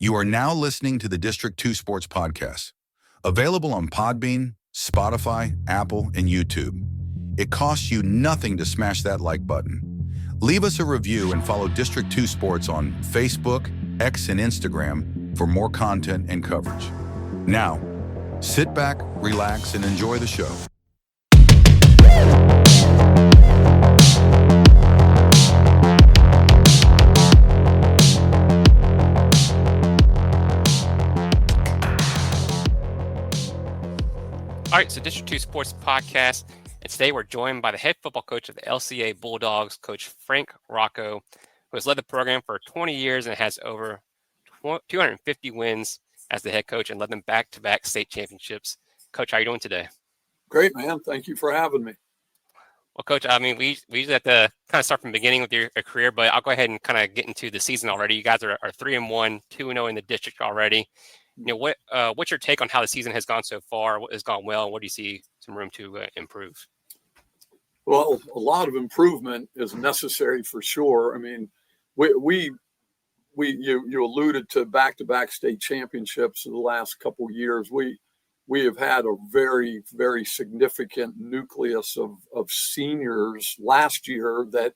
You are now listening to the District 2 Sports Podcast, available on Podbean, Spotify, Apple, and YouTube. It costs you nothing to smash that like button. Leave us a review and follow District 2 Sports on Facebook, X, and Instagram for more content and coverage. Now, sit back, relax, and enjoy the show. All right, so District 2 Sports Podcast, and today we're joined by the head football coach of the LCA Bulldogs, Coach Frank Rocco, who has led the program for 20 years and has over 250 wins as the head coach and led them back-to-back state championships. Coach, how are you doing today? Great, man. Thank you for having me. Well, Coach, I mean, we usually have to kind of start from the beginning with your career, but I'll go ahead and kind of get into the season already. You guys are 3-1, 2-0 in the district already. You know, what's your take on how the season has gone so far? What has gone well? And what do you see some room to improve? Well, a lot of improvement is necessary for sure. I mean, you alluded to back-to-back state championships in the last couple of years. We have had a very, very significant nucleus of seniors last year that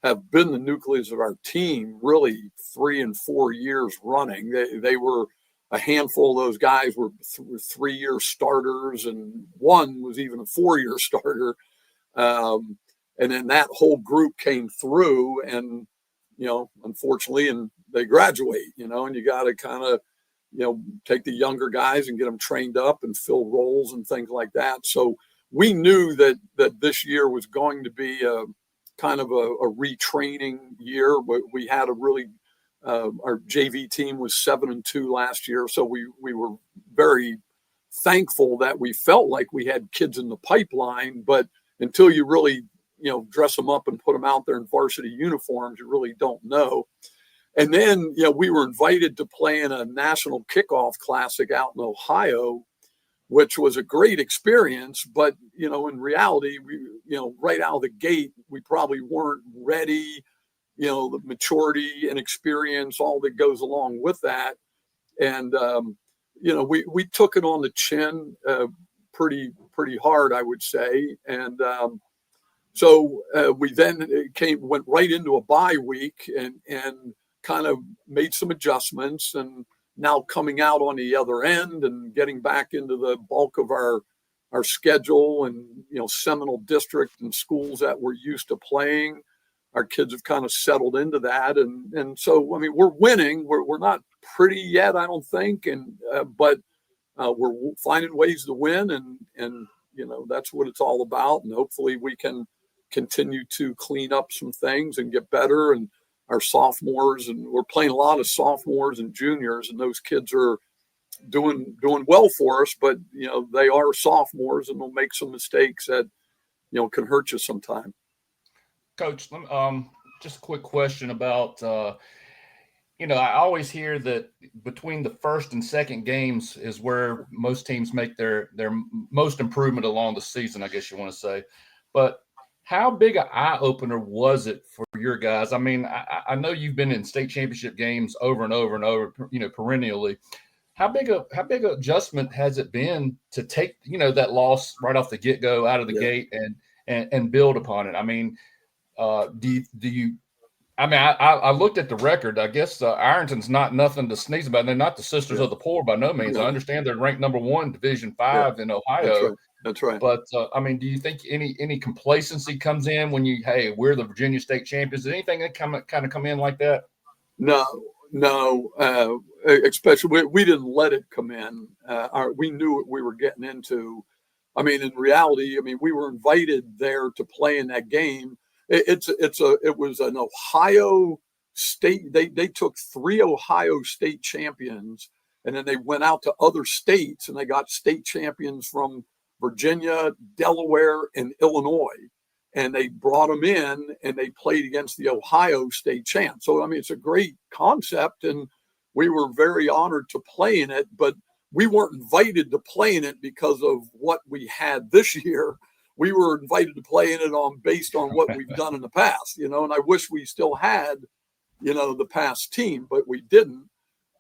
have been the nucleus of our team really 3 and 4 years running. They were a handful of those guys were 3-year starters, and one was even a 4-year starter. And then that whole group came through, and, unfortunately, and they graduate, and you got to kind of, take the younger guys and get them trained up and fill roles and things like that. So we knew that this year was going to be a kind of a retraining year. We had a really our JV team was 7-2 last year, so we were very thankful that we felt like we had kids in the pipeline. But until you really, dress them up and put them out there in varsity uniforms, you really don't know. And then, we were invited to play in a national kickoff classic out in Ohio, which was a great experience. But, in reality, we, right out of the gate, we probably weren't ready. The maturity and experience, all that goes along with that. And, we took it on the chin pretty hard, I would say. And so we then went right into a bye week and kind of made some adjustments, and now coming out on the other end and getting back into the bulk of our schedule and, Seminole District and schools that we're used to playing. Our kids have kind of settled into that. And so, I mean, we're winning. We're not pretty yet, I don't think. But we're finding ways to win. And, that's what it's all about. And hopefully we can continue to clean up some things and get better. And our sophomores, and we're playing a lot of sophomores and juniors, and those kids are doing well for us. But, they are sophomores, and they'll make some mistakes that, can hurt you sometime. Coach, just a quick question about, I always hear that between the first and second games is where most teams make their most improvement along the season, I guess you want to say. But how big an eye-opener was it for your guys? I mean, I know you've been in state championship games over and over and over, perennially. How big an adjustment has it been to take, that loss right off the get-go out of the gate and build upon it? I mean, do you? I mean, I looked at the record. I guess Ironton's not nothing to sneeze about. They're not the Sisters of the Poor by no means. I understand they're ranked number 1, Division 5 in Ohio. That's right. But I mean, do you think any complacency comes in when we're the Virginia State champions? Did anything that kind of come in like that? No. Especially we didn't let it come in. We knew what we were getting into. I mean, in reality, we were invited there to play in that game. It was an Ohio State. They took 3 Ohio State champions, and then they went out to other states, and they got state champions from Virginia, Delaware, and Illinois. And they brought them in, and they played against the Ohio State champ. So, it's a great concept, and we were very honored to play in it. But we weren't invited to play in it because of what we had this year. We were invited to play in it based on what we've done in the past, and I wish we still had, the past team, but we didn't.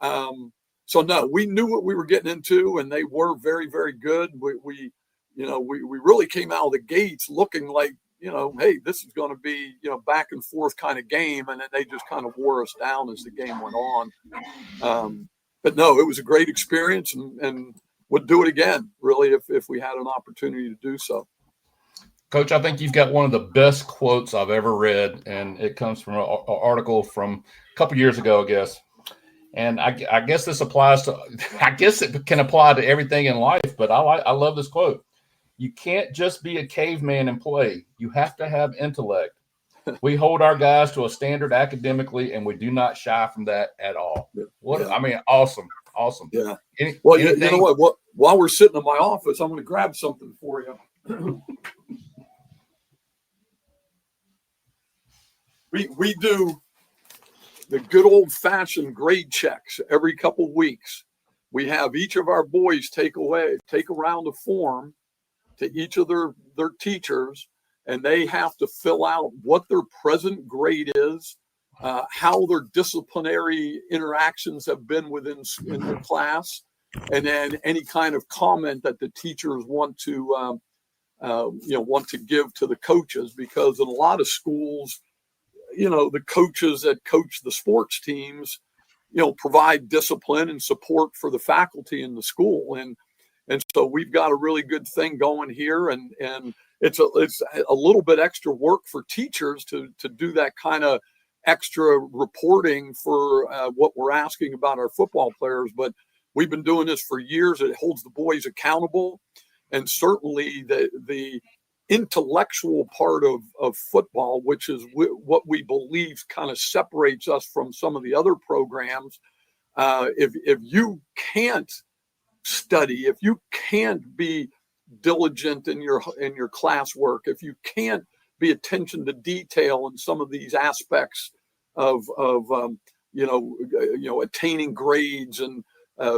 So no, we knew what we were getting into, and they were very, very good. We really came out of the gates looking like, hey, this is going to be, back and forth kind of game. And then they just kind of wore us down as the game went on. But no, it was a great experience, and would do it again, really, if we had an opportunity to do so. Coach, I think you've got one of the best quotes I've ever read, and it comes from an article from a couple years ago, I guess. And I guess this applies to – I guess it can apply to everything in life, but I love this quote. You can't just be a caveman and play. You have to have intellect. We hold our guys to a standard academically, and we do not shy from that at all. I mean, awesome. Yeah. You know what? While we're sitting in my office, I'm going to grab something for you. We do the good old-fashioned grade checks every couple of weeks. We have each of our boys take around a form to each of their teachers, and they have to fill out what their present grade is, how their disciplinary interactions have been in the class, and then any kind of comment that the teachers want to give to the coaches. Because in a lot of schools, the coaches that coach the sports teams, provide discipline and support for the faculty in the school, and so we've got a really good thing going here, and it's a little bit extra work for teachers to do that kind of extra reporting for what we're asking about our football players. But we've been doing this for years. It holds the boys accountable, and certainly the intellectual part of football, which is what we believe kind of separates us from some of the other programs. If you can't study, if you can't be diligent in your classwork, if you can't be attention to detail in some of these aspects of attaining grades and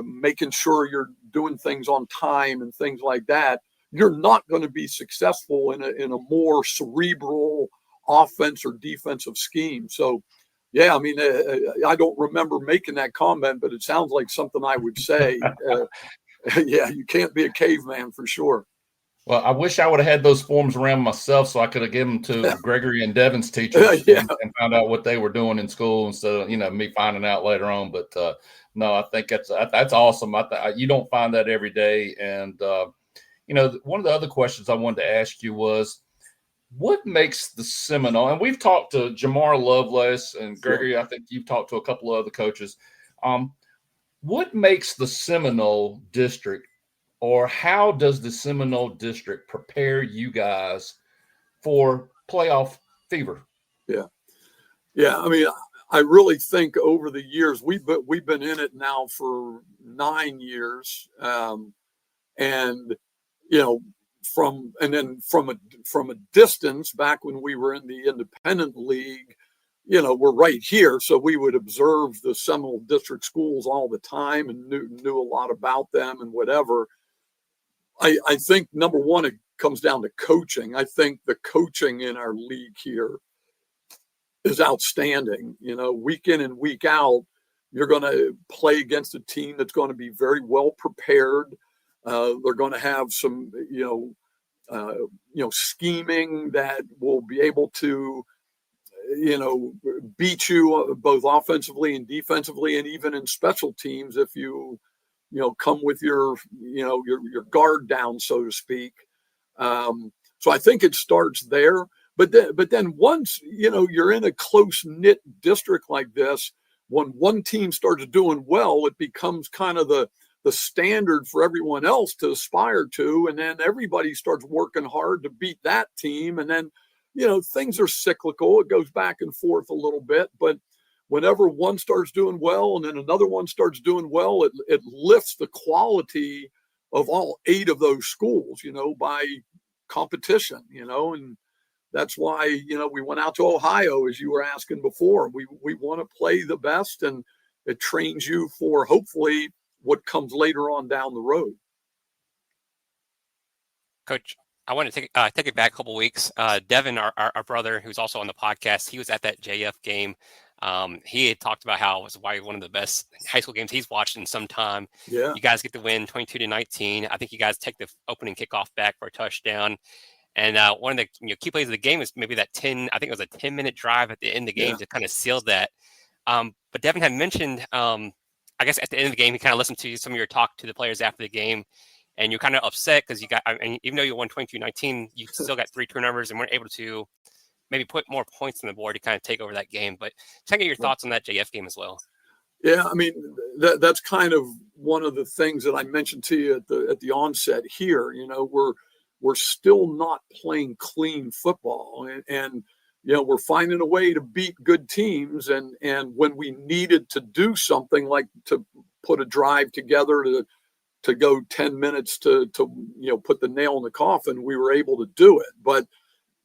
making sure you're doing things on time and things like that, you're not going to be successful in a more cerebral offense or defensive scheme. So, yeah, I mean, I don't remember making that comment, but it sounds like something I would say. Yeah, you can't be a caveman for sure. Well, I wish I would have had those forms around myself so I could have given them to Gregory and Devin's teachers and found out what they were doing in school instead of, me finding out later on. But no, I think that's awesome. You don't find that every day. And, one of the other questions I wanted to ask you was, what makes the Seminole, and we've talked to Jamar Lovelace and Gregory, I think you've talked to a couple of other coaches. What makes the Seminole district, or how does the Seminole district prepare you guys for playoff fever? Yeah. I mean, I really think over the years, we've been in it now for 9 years. And, from a distance, back when we were in the independent league, we're right here. So we would observe the Seminole district schools all the time and knew a lot about them and whatever. I think, number one, it comes down to coaching. I think the coaching in our league here is outstanding. Week in and week out, you're going to play against a team that's going to be very well prepared. They're going to have some, scheming that will be able to, beat you both offensively and defensively, and even in special teams if you come with your guard down, so to speak. So I think it starts there. But then once you're in a close knit district like this, when one team starts doing well, it becomes kind of the standard for everyone else to aspire to, and then everybody starts working hard to beat that team, and then things are cyclical. It goes back and forth a little bit, but whenever one starts doing well and then another one starts doing well, it lifts the quality of all 8 of those schools, by competition, and that's why, we went out to Ohio, as you were asking before. We want to play the best, and it trains you for hopefully what comes later on down the road. Coach, I want to take it back a couple of weeks. Devin, our brother, who's also on the podcast, he was at that JF game He had talked about how it was probably one of the best high school games he's watched in some time. Yeah. You guys get to win 22-19. I think you guys take the opening kickoff back for a touchdown. And one of the key plays of the game is maybe that 10 minute drive at the end of the game to kind of seal that. But Devin had mentioned, I guess at the end of the game, he kind of listened to some of your talk to the players after the game, and you're kind of upset because even though you won 22-19, you still got 3 turnovers and weren't able to maybe put more points on the board to kind of take over that game. But try to get your thoughts on that JF game as well. Yeah, I mean, that's kind of one of the things that I mentioned to you at the onset here. We're still not playing clean football, and we're finding a way to beat good teams. And when we needed to do something like to put a drive together to go 10 minutes to put the nail in the coffin, we were able to do it. But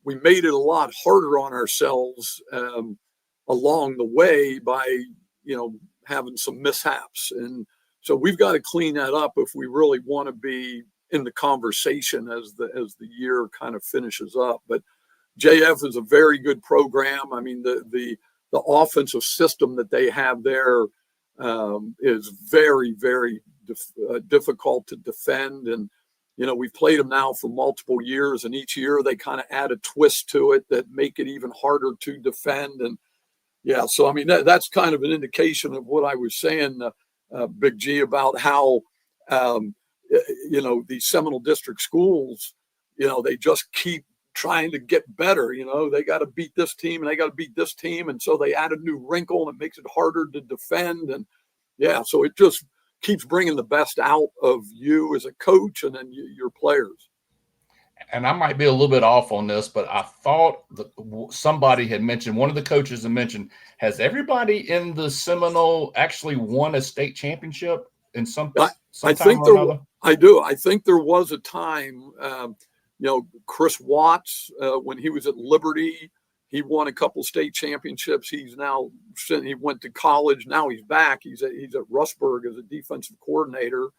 we made it a lot harder on ourselves along the way by having some mishaps, and so we've got to clean that up if we really want to be in the conversation as the year kind of finishes up. But JF is a very good program. I mean, the offensive system that they have there is very, very difficult to defend. And, we've played them now for multiple years, and each year they kind of add a twist to it that make it even harder to defend. And so, I mean, that's kind of an indication of what I was saying, Big G, about how, these Seminole District schools, they just keep trying to get better. They got to beat this team and they got to beat this team. And so they add a new wrinkle and it makes it harder to defend. And so it just keeps bringing the best out of you as a coach and then your players. And I might be a little bit off on this, but I thought that somebody had mentioned, one of the coaches had mentioned, has everybody in the Seminole actually won a state championship in some I think I do. I think there was a time, Chris Watts, when he was at Liberty, he won a couple state championships. He went to college. Now he's back. He's at Rustburg as a defensive coordinator.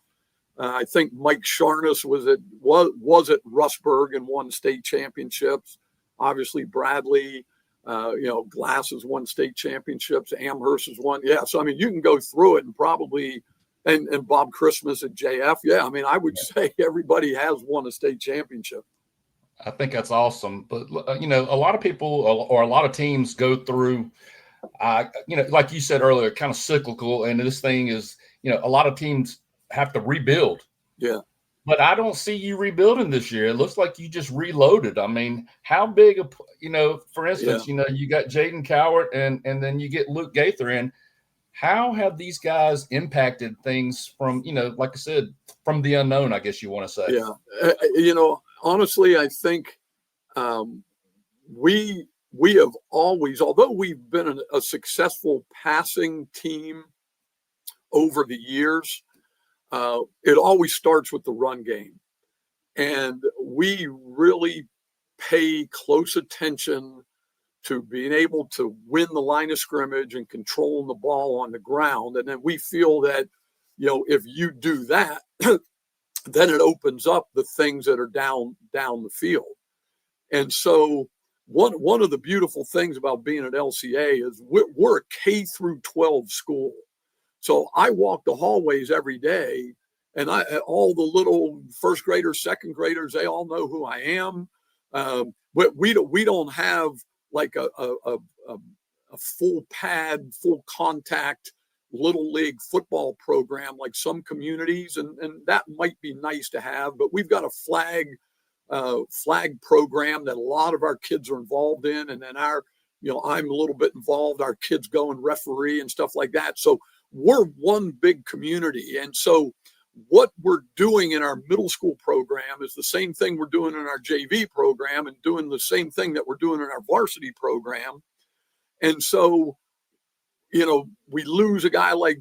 I think Mike Sharness was at Rustburg and won state championships. Obviously, Bradley, Glass has won state championships. Amherst has won. Yeah, so I mean, you can go through it and probably, and Bob Christmas at JF. Yeah, I mean, I would say everybody has won a state championship. I think that's awesome. But a lot of people or a lot of teams go through, like you said earlier, kind of cyclical. And this thing is, a lot of teams have to rebuild. Yeah. But I don't see you rebuilding this year. It looks like you just reloaded. I mean, how big for instance, you got Jaden Cowart and then you get Luke Gaither in. How have these guys impacted things from, like I said, from the unknown, I guess you want to say? Yeah. Honestly, I think we have always, although we've been a successful passing team over the years, it always starts with the run game. And we really pay close attention to being able to win the line of scrimmage and controlling the ball on the ground. And then we feel that, if you do that, then it opens up the things that are down the field. And so one of the beautiful things about being at LCA is we're a K through 12 school. So I walk the hallways every day, and all the little first graders, second graders, they all know who I am. But we don't have like a full pad, full contact little league football program like some communities, and that might be nice to have. But we've got a flag program that a lot of our kids are involved in, and then I'm a little bit involved. Our kids go and referee and stuff like that. So we're one big community. And so what we're doing in our middle school program is the same thing we're doing in our JV program and doing the same thing that we're doing in our varsity program. And so, we lose a guy like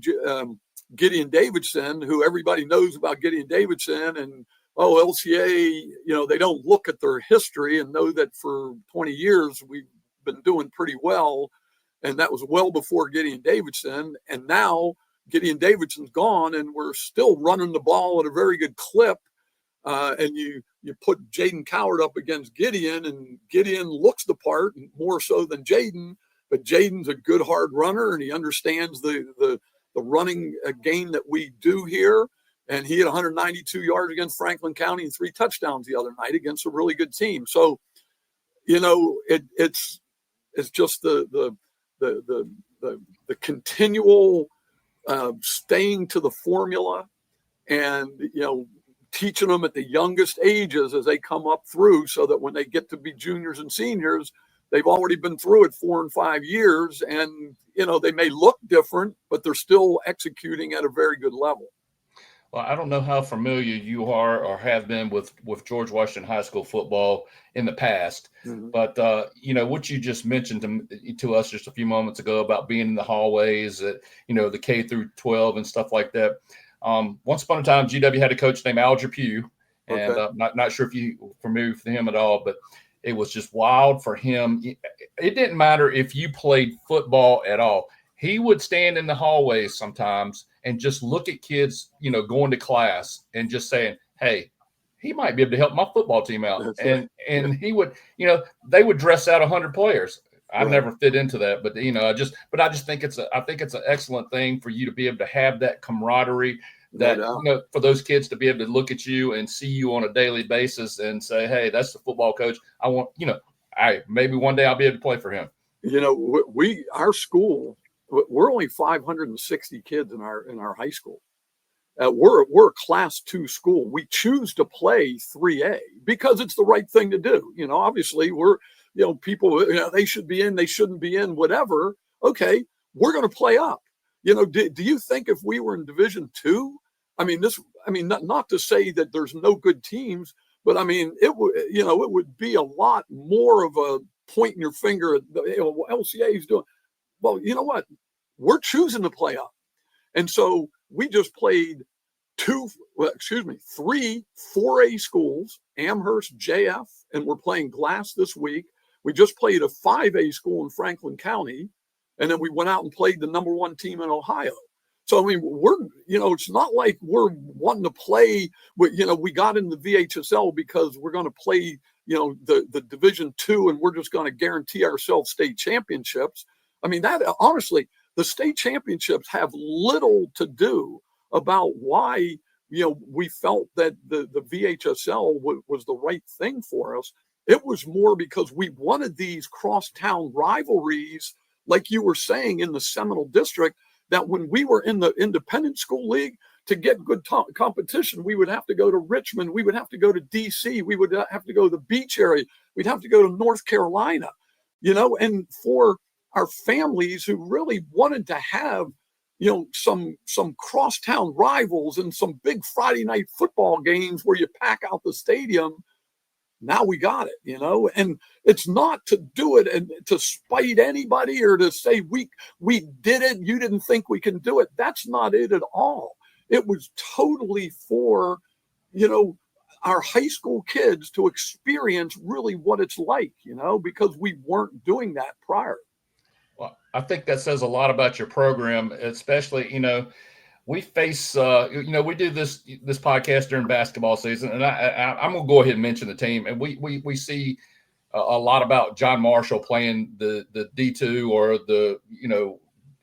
Gideon Davidson, who everybody knows about Gideon Davidson, and LCA, they don't look at their history and know that for 20 years we've been doing pretty well. And that was well before Gideon Davidson. And now Gideon Davidson's gone and we're still running the ball at a very good clip. And you put Jaden Cowart up against Gideon, and Gideon looks the part more so than Jaden. but Jaden's a good hard runner, and he understands the running game that we do here. And he had 192 yards against Franklin County and 3 touchdowns the other night against a really good team. So, it's just the continual staying to the formula, and teaching them at the youngest ages as they come up through, so that when they get to be juniors and seniors, they've already been through it 4 and 5 years, and they may look different, but they're still executing at a very good level. Well, I don't know how familiar you are or have been with George Washington High School football in the past, but what you just mentioned to us just a few moments ago about being in the hallways at the K through 12 and stuff like that. Once upon a time, GW had a coach named Al Pugh, and not sure if you are familiar with him at all, but it was just wild for him. It didn't matter if you played football at all. He would stand in the hallways sometimes and just look at kids, going to class and just saying, "Hey, he might be able to help my football team out." That's and he would, they would dress out 100 players. I never fit into that, but I just think it's an excellent thing for you to be able to have that camaraderie, that for those kids to be able to look at you and see you on a daily basis and say, "Hey, that's the football coach. I want, maybe one day I'll be able to play for him." Our school, we're only 560 kids in our high school. We're a class 2 school. We choose to play 3A because it's the right thing to do. Obviously we're, people, they should be in, they shouldn't be in, whatever. Okay, we're going to play up. Do you think if we were in Division 2, not to say that there's no good teams, but it would be a lot more of a pointing your finger at LCA is doing. Well, you know what? We're choosing to play up. And so we just played 3 4A schools, Amherst, JF, and we're playing Glass this week. We just played a 5A school in Franklin County, and then we went out and played the number 1 team in Ohio. So, we're, it's not like we're wanting to play, we got in the VHSL because we're going to play, the Division 2, and we're just going to guarantee ourselves state championships. That honestly, the state championships have little to do about why, we felt that the VHSL was the right thing for us. It was more because we wanted these crosstown rivalries, like you were saying, in the Seminole District, that when we were in the Independent School League, to get good competition, we would have to go to Richmond. We would have to go to D.C. We would have to go to the beach area. We'd have to go to North Carolina, and for our families who really wanted to have, some crosstown rivals and some big Friday night football games where you pack out the stadium. Now we got it, and it's not to do it and to spite anybody or to say we did it, you didn't think we can do it. That's not it at all. It was totally for, our high school kids to experience really what it's like, because we weren't doing that prior. Well, I think that says a lot about your program, especially, we face, we do this podcast during basketball season, and I'm going to go ahead and mention the team. And we see a lot about John Marshall playing the D2 or the,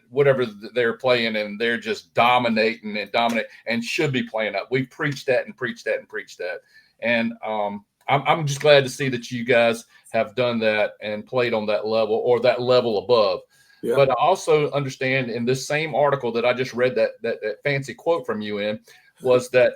whatever they're playing, and they're just dominating and should be playing up. We've preached that. And I'm just glad to see that you guys have done that and played on that level or that level above. Yeah. But I also understand in this same article that I just read that fancy quote from you in was that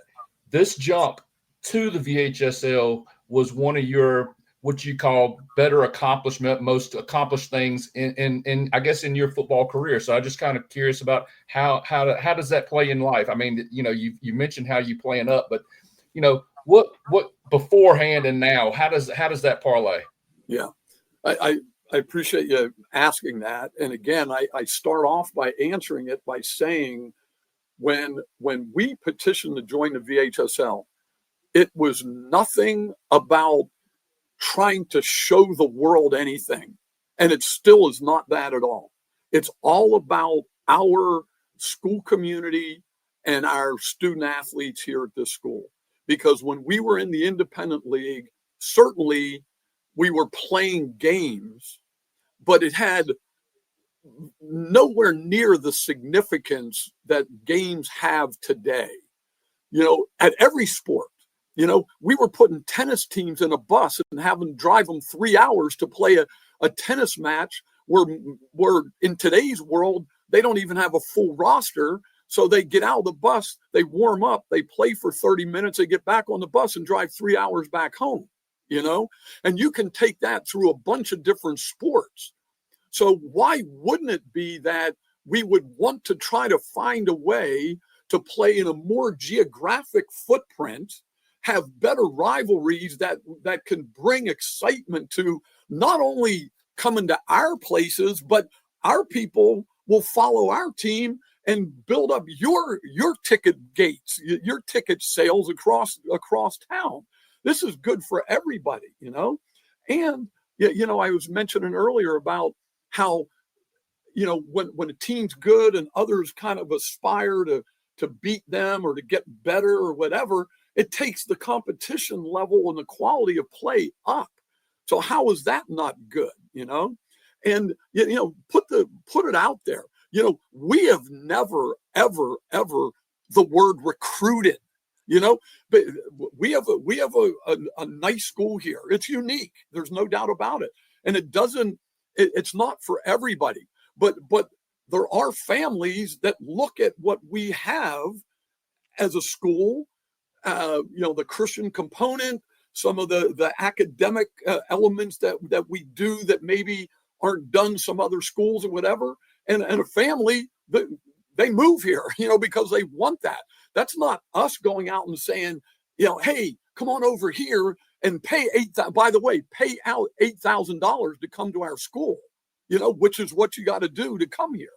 this jump to the VHSL was one of your, what you call better accomplishment, most accomplished things in I guess in your football career. So I'm just kind of curious about how does that play in life? You mentioned how you playing up, but what beforehand and now, how does that parlay? Yeah, I appreciate you asking that. And again, I start off by answering it by saying when we petitioned to join the VHSL, it was nothing about trying to show the world anything. And it still is not that at all. It's all about our school community and our student athletes here at this school. Because when we were in the independent league, certainly we were playing games, but it had nowhere near the significance that games have today. At every sport, we were putting tennis teams in a bus and having them drive them 3 hours to play a tennis match where in today's world, they don't even have a full roster. So they get out of the bus, they warm up, they play for 30 minutes, they get back on the bus and drive 3 hours back home, and you can take that through a bunch of different sports. So why wouldn't it be that we would want to try to find a way to play in a more geographic footprint, have better rivalries that can bring excitement to not only coming to our places, but our people will follow our team and build up your ticket gates, your ticket sales across town. This is good for everybody, And I was mentioning earlier about how when a team's good and others kind of aspire to beat them or to get better or whatever, it takes the competition level and the quality of play up. So how is that not good? And put it out there. We have never, ever, ever the word recruited, but we have a nice school here. It's unique. There's no doubt about it. And it's not for everybody, but there are families that look at what we have as a school, the Christian component, some of the academic elements that we do that maybe aren't done some other schools or whatever. And a family, they move here, because they want that. That's not us going out and saying, hey, come on over here and pay pay out $8,000 to come to our school, which is what you got to do to come here.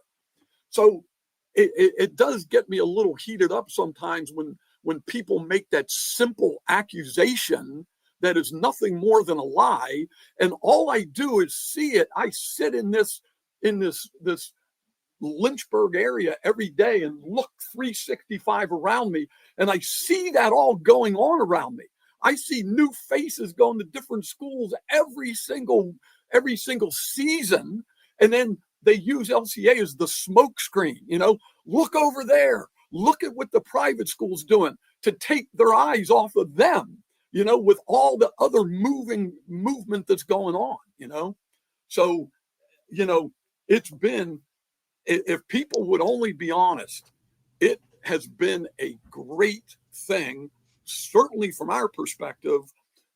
So it does get me a little heated up sometimes when people make that simple accusation that is nothing more than a lie. And all I do is see it. I sit in this Lynchburg area every day and look 365 around me. And I see that all going on around me. I see new faces going to different schools every single season. And then they use LCA as the smoke screen, look over there. Look at what the private school's doing to take their eyes off of them, with all the other movement that's going on, So, it's been, if people would only be honest, it has been a great thing, certainly from our perspective,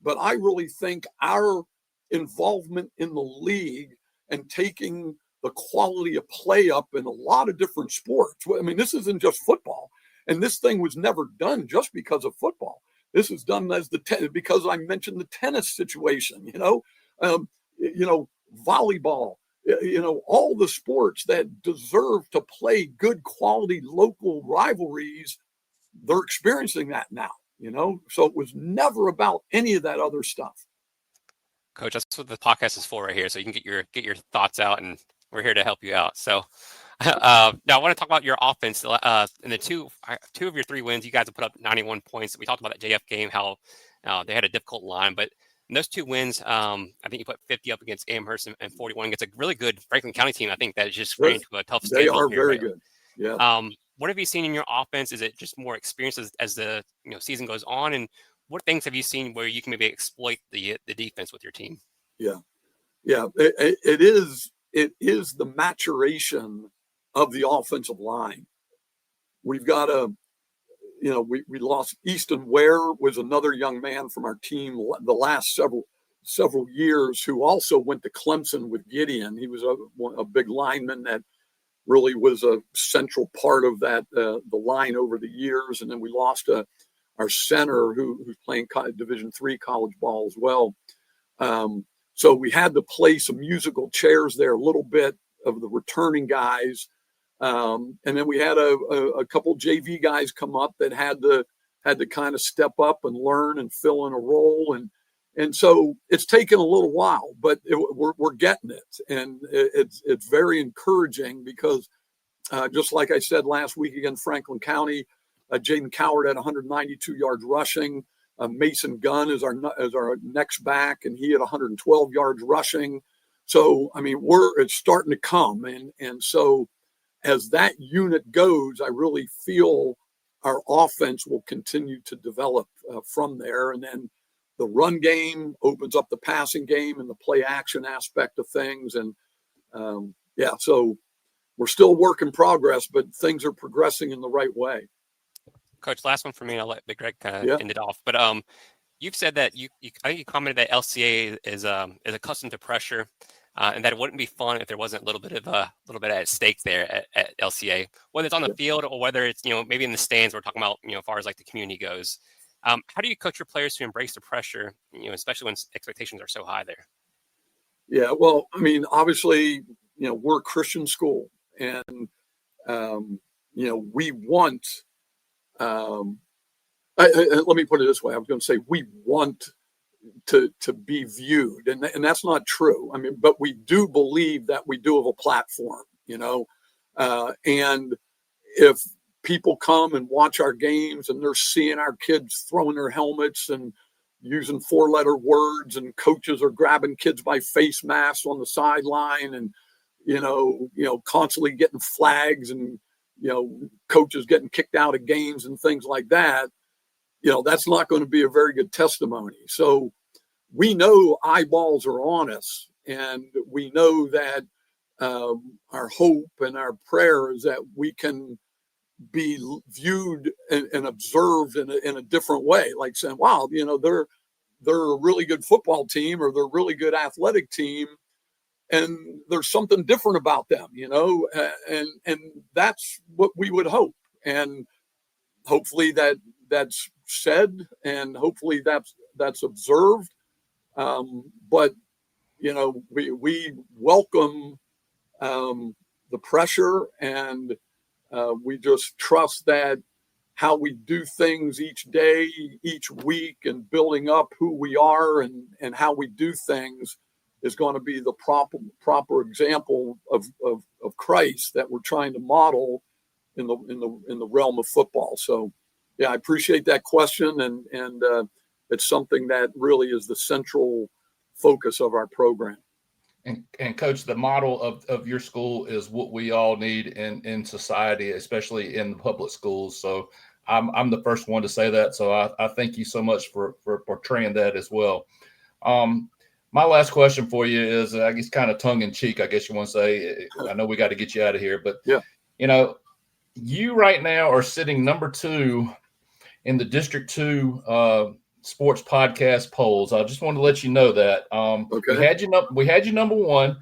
but I really think our involvement in the league and taking the quality of play up in a lot of different sports. I mean, this isn't just football, and this thing was never done just because of football. This is done as because I mentioned the tennis situation, volleyball, all the sports that deserve to play good quality local rivalries, they're experiencing that now, so it was never about any of that other stuff. Coach, that's what the podcast is for right here. So you can get your thoughts out, and we're here to help you out. So now I want to talk about your offense. In the two of your 3 wins, you guys have put up 91 points. We talked about that JF game, how they had a difficult line, but in those 2 wins, I think you put 50 up against Amherst and 41 against a really good Franklin County team. I think that is just ran into a tough schedule. They are here, very right? good. Yeah. What have you seen in your offense? Is it just more experience as the season goes on? And what things have you seen where you can maybe exploit the defense with your team? Yeah. It is the maturation of the offensive line. We've got we lost Easton Ware, was another young man from our team the last several years, who also went to Clemson with Gideon. He was a big lineman that really was a central part of that the line over the years. And then we lost our center who's playing Division III college ball as well. So we had to play some musical chairs there, a little bit of the returning guys. And then we had a couple JV guys come up that had to kind of step up and learn and fill in a role. And so it's taken a little while, but we're getting it. And it's very encouraging because just like I said last week against Franklin County, Jaden Coward had 192 yards rushing. Mason Gunn is our next back, and he had 112 yards rushing. So, I mean, it's starting to come. And so as that unit goes, I really feel our offense will continue to develop from there. And then the run game opens up the passing game and the play action aspect of things. And so we're still work in progress, but things are progressing in the right way. Coach, last one for me, and I'll let Big Greg kind of end it off. But you've said that I think you commented that LCA is accustomed to pressure, and that it wouldn't be fun if there wasn't a little bit at stake there at LCA, whether it's on the field or whether it's maybe in the stands. We're talking about as far as like the community goes. How do you coach your players to embrace the pressure, especially when expectations are so high there? Yeah, well, I mean, obviously, we're a Christian school, and we want. Let me put it this way. I was going to say we want to be viewed, and that's not true. I mean, but we do believe that we do have a platform, and if people come and watch our games and they're seeing our kids throwing their helmets and using 4-letter words, and coaches are grabbing kids by face masks on the sideline, and constantly getting flags, and coaches getting kicked out of games and things like that, that's not going to be a very good testimony. So we know eyeballs are on us, and we know that our hope and our prayer is that we can be viewed and observed in a different way, like saying, wow, they're a really good football team, or they're a really good athletic team, and there's something different about them, and that's what we would hope. And hopefully that's said, and hopefully that's observed. But we welcome the pressure, and we just trust that how we do things each day, each week, and building up who we are and how we do things is going to be the proper example of Christ that we're trying to model in the realm of football. So, yeah, I appreciate that question, and it's something that really is the central focus of our program. And Coach, the model of your school is what we all need in society, especially in the public schools. So I'm the first one to say that. So I thank you so much for portraying that as well. My last question for you is, I guess, kind of tongue in cheek, I guess you want to say. I know we got to get you out of here, but you right now are sitting number 2 in the District 2 sports podcast polls. I just wanted to let you know that. Okay. We had you number 1,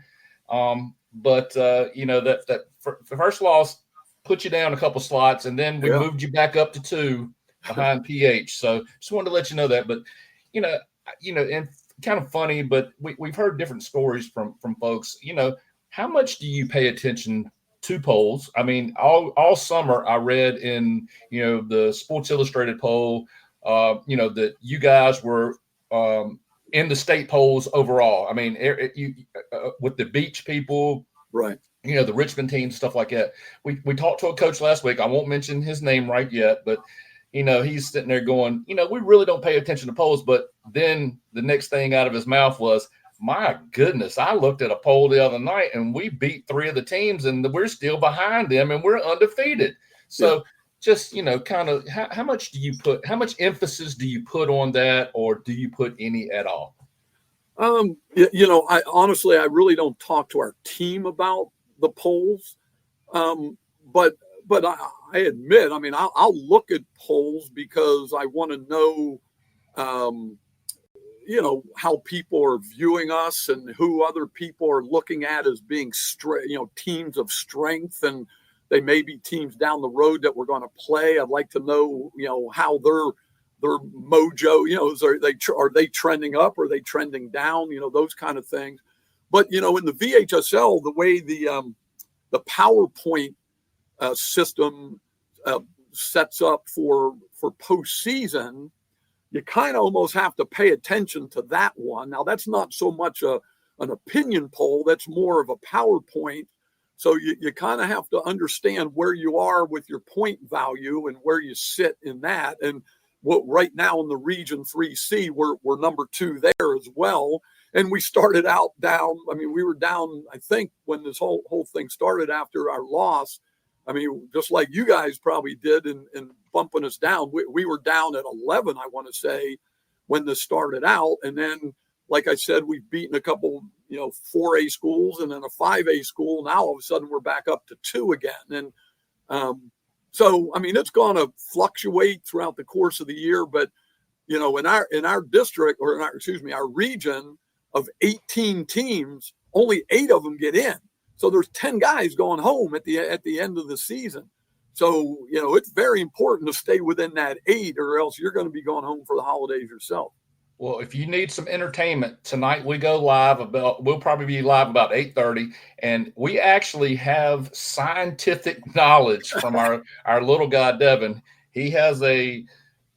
but that first loss put you down a couple slots, and then we moved you back up to 2 behind PH. So just wanted to let you know that. But and kind of funny, but we've heard different stories from folks. How much do you pay attention to polls? I mean, all summer I read in the Sports Illustrated poll, that you guys were in the state polls overall. I mean, with the beach people, right? The Richmond team, stuff like that. We talked to a coach last week. I won't mention his name right yet, but he's sitting there going, we really don't pay attention to polls. But then the next thing out of his mouth was, my goodness, I looked at a poll the other night and we beat 3 of the teams and we're still behind them and we're undefeated. So just, kind of how much emphasis do you put on that, or do you put any at all? I honestly, I really don't talk to our team about the polls. But I admit, I mean, I'll look at polls because I want to know, how people are viewing us and who other people are looking at as being teams of strength, and they may be teams down the road that we're going to play. I'd like to know, how their mojo, are they trending up? Are they trending down? Those kind of things. But, in the VHSL, the way the PowerPoint system sets up for postseason, you kind of almost have to pay attention to that one. Now, that's not so much an opinion poll. That's more of a PowerPoint. So you kind of have to understand where you are with your point value and where you sit in that. And right now in the Region 3C, we're number 2 there as well. and we started out down. I mean, we were down, I think, when this whole thing started after our loss. I mean, just like you guys probably did in bumping us down. We were down at 11, I want to say, when this started out. And then, like I said, we've beaten a couple, 4A schools and then a 5A school. Now, all of a sudden, we're back up to 2 again. And so, I mean, it's going to fluctuate throughout the course of the year. But, in our district, or our region of 18 teams, only 8 of them get in. So there's 10 guys going home at the end of the season. So, it's very important to stay within that 8, or else you're going to be going home for the holidays yourself. Well, if you need some entertainment tonight, we'll probably be live about 8:30, and we actually have scientific knowledge from our little guy Devin. He has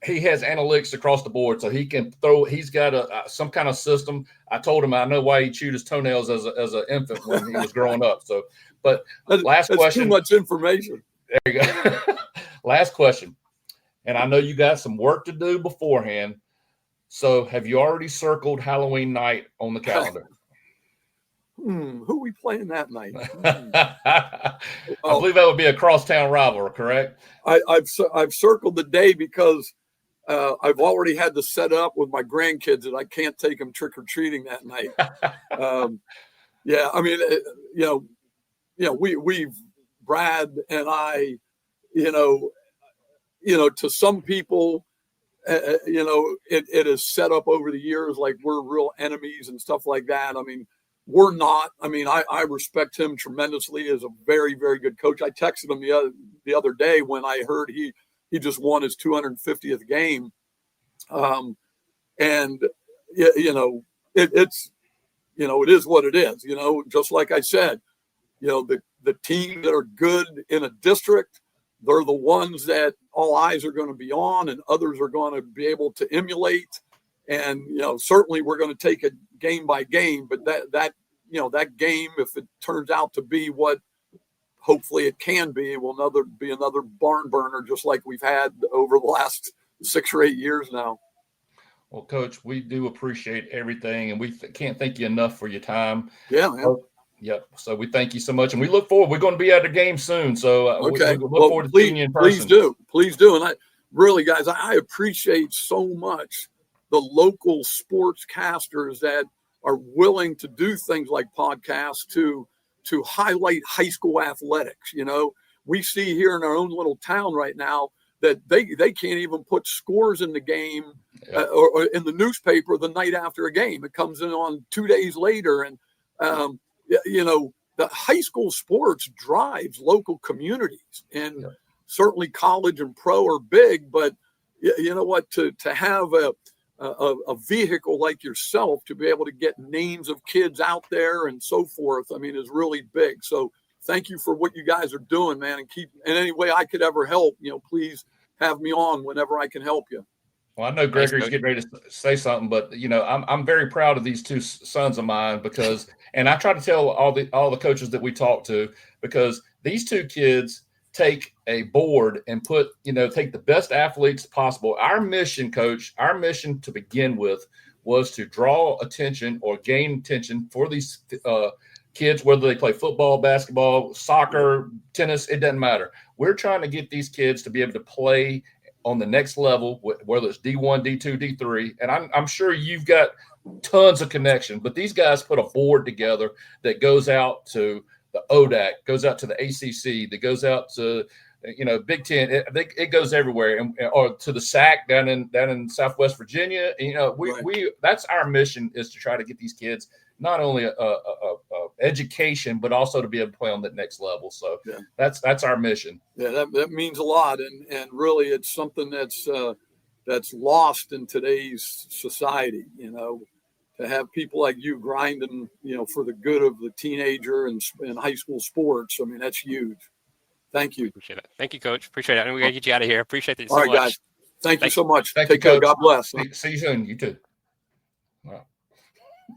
analytics across the board, so he's got some kind of system. I told him I know why he chewed his toenails as an infant when he was growing up. So, but last question. Too much information. There you go. Last question, and I know you got some work to do beforehand. So have you already circled Halloween night on the calendar? Who are we playing that night? I believe that would be a crosstown rivalry, correct? I've circled the day because I've already had to set up with my grandkids that I can't take them trick-or-treating that night. Yeah, I mean, we've Brad and I, to some people, it is set up over the years like we're real enemies and stuff like that. I mean, we're not. I mean, I respect him tremendously as a very, very good coach. I texted him the other day when I heard he just won his 250th game. And it's it is what it is. Just like I said, the teams that are good in a district, they're the ones that all eyes are going to be on, and others are going to be able to emulate. And certainly we're going to take it game by game. But that game, if it turns out to be what hopefully it can be, will be another barn burner, just like we've had over the last 6 or 8 years now. Well, Coach, we do appreciate everything, and we can't thank you enough for your time. Yeah, man. Yep. So we thank you so much, and we look forward. We're going to be at the game soon, so okay. we look forward to seeing you in person. Please do. And I really, guys, I appreciate so much the local sportscasters that are willing to do things like podcasts to highlight high school athletics. We see here in our own little town right now that they can't even put scores in the game or in the newspaper the night after a game. It comes in on 2 days later, and the high school sports drives local communities, and certainly college and pro are big, but you know what, to have a vehicle like yourself to be able to get names of kids out there and so forth, I mean, is really big. So thank you for what you guys are doing, man, and keep in any way I could ever help, please have me on whenever I can help you. Well, I know Gregory's getting ready to say something, but I'm very proud of these 2 sons of mine because, and I try to tell all the coaches that we talk to, because these 2 kids take a board and take the best athletes possible. Our mission, Coach, to begin with was to draw attention or gain attention for these kids, whether they play football, basketball, soccer, tennis, it doesn't matter. We're trying to get these kids to be able to play on the next level, whether it's D1, D2, D3. And I'm sure you've got tons of connection, but these guys put a board together that goes out to the ODAC, goes out to the ACC, that goes out to, Big Ten. It goes everywhere, or to the SAC down in Southwest Virginia. We that's our mission, is to try to get these kids not only a education, but also to be able to play on that next level. So that's our mission. Yeah, that means a lot, and really, it's something that's lost in today's society. To have people like you grinding, for the good of the teenager and high school sports. I mean, that's huge. Thank you. Appreciate it. Thank you, Coach. Appreciate it. I know we got to get you out of here. Appreciate it so much. All right, guys. Thank you so much. Take care. God bless. See you soon. You too. Wow.